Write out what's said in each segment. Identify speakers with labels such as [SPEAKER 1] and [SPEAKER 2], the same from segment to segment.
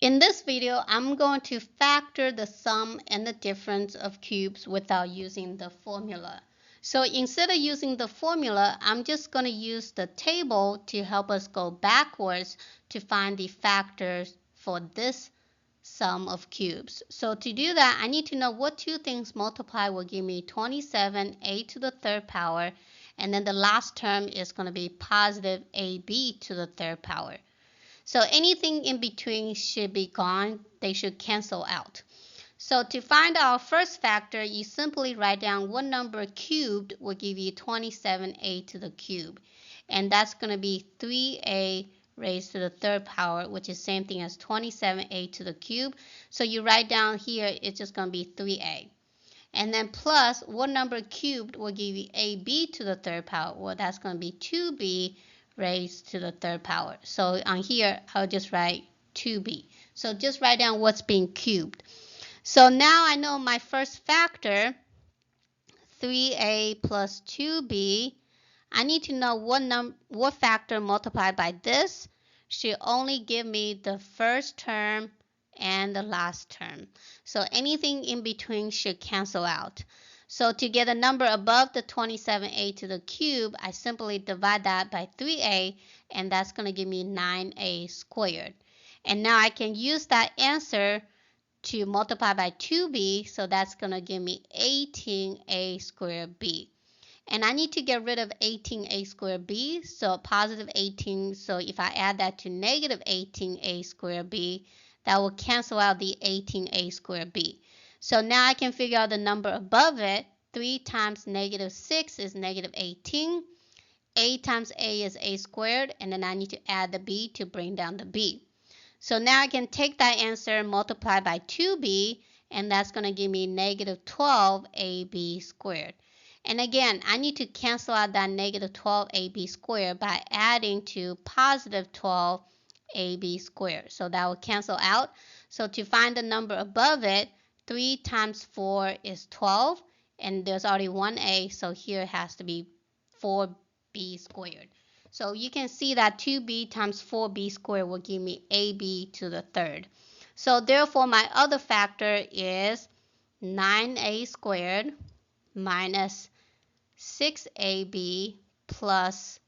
[SPEAKER 1] In this video, I'm going to factor the sum and the difference of cubes without using the formula. So instead of using the formula, I'm just going to use the table to help us go backwards to find the factors for this sum of cubes. So to do that, I need to know what two things multiply will give me 27a to the third power, and then the last term is going to be positive ab to the third power. So anything in between should be gone. They should cancel out. So to find our first factor, you simply write down what number cubed will give you 27a to the cube. And that's going to be 3a raised to the third power, which is same thing as 27a to the cube. So you write down here, it's just going to be 3a. And then plus, what number cubed will give you ab to the third power? Well, that's going to be 2b raised to the third power. So on here, I'll just write 2b. So just write down what's being cubed. So now I know my first factor, 3a plus 2b. I need to know what factor multiplied by this should only give me the first term and the last term. So anything in between should cancel out. So to get a number above the 27a to the cube, I simply divide that by 3a, and that's going to give me 9a squared. And now I can use that answer to multiply by 2b, so that's going to give me 18a squared b. And I need to get rid of 18a squared b, so positive 18. So if I add that to negative 18a squared b, that will cancel out the 18a squared b. So now I can figure out the number above it. 3 times negative 6 is negative 18. A times a is a squared, and then I need to add the b to bring down the b. So now I can take that answer and multiply by 2b, and that's going to give me negative 12ab squared. And again, I need to cancel out that negative 12ab squared by adding to positive 12ab squared. So that will cancel out. So to find the number above it, 3 times 4 is 12, and there's already one a, so here it has to be 4b squared. So you can see that 2b times 4b squared will give me ab to the third. So therefore, my other factor is 9a squared minus 6ab plus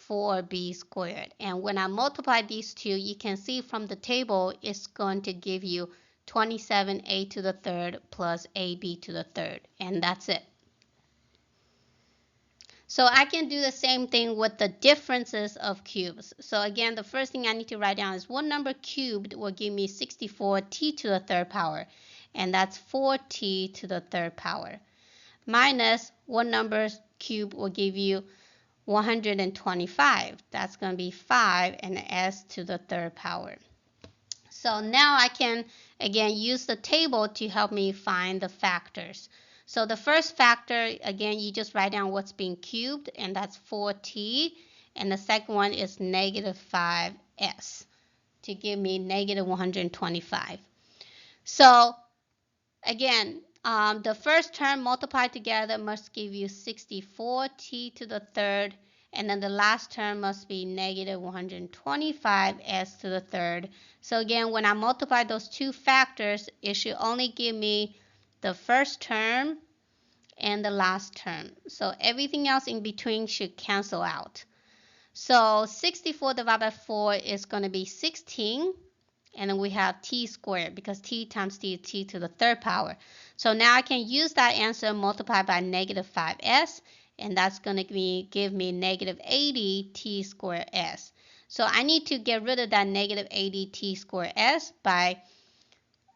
[SPEAKER 1] 4b squared. And when I multiply these two, you can see from the table, it's going to give you 27a to the third plus ab to the third. And that's it. So I can do the same thing with the differences of cubes. So again, the first thing I need to write down is what number cubed will give me 64t to the third power. And that's 4t to the third power. Minus what number cubed will give you 125. That's going to be 5 and s to the third power. So now I can, again, use the table to help me find the factors. So the first factor, again, you just write down what's being cubed, and that's 4t. And the second one is negative 5s to give me negative 125. So again, the first term multiplied together must give you 64t to the third, and then the last term must be negative 125s to the third. So again, when I multiply those two factors, it should only give me the first term and the last term. So everything else in between should cancel out. So 64 divided by 4 is going to be 16. And then we have t squared, because t times t is t to the third power. So now I can use that answer multiplied by negative 5s, and that's going to give me negative 80 t squared s. So I need to get rid of that negative 80 t squared s by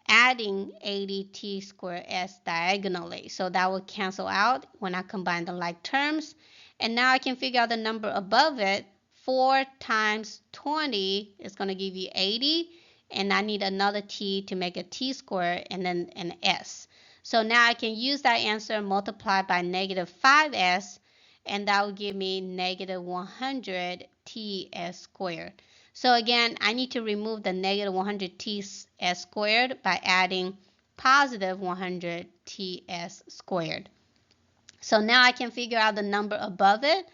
[SPEAKER 1] adding 80 t squared s diagonally. So that will cancel out when I combine the like terms. And now I can figure out the number above it. 4 times 20 is going to give you 80. And I need another t to make a t squared and then an s. So now I can use that answer multiplied by negative 5s, and that will give me negative 100 ts squared. So again, I need to remove the negative 100 ts squared by adding positive 100 ts squared. So now I can figure out the number above it.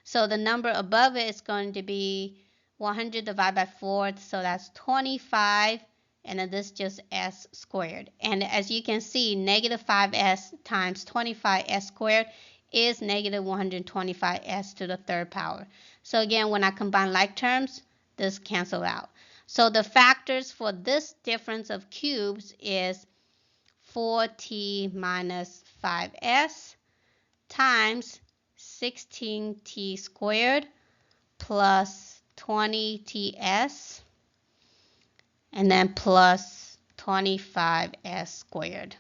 [SPEAKER 1] So the number above it is going to be 100 divided by 4, so that's 25, and then this just s squared. And as you can see, negative 5s times 25s squared is negative 125s to the third power. So again, when I combine like terms, this cancel out. So the factors for this difference of cubes is 4t minus 5s times 16t squared plus 20ts and then plus 25s squared.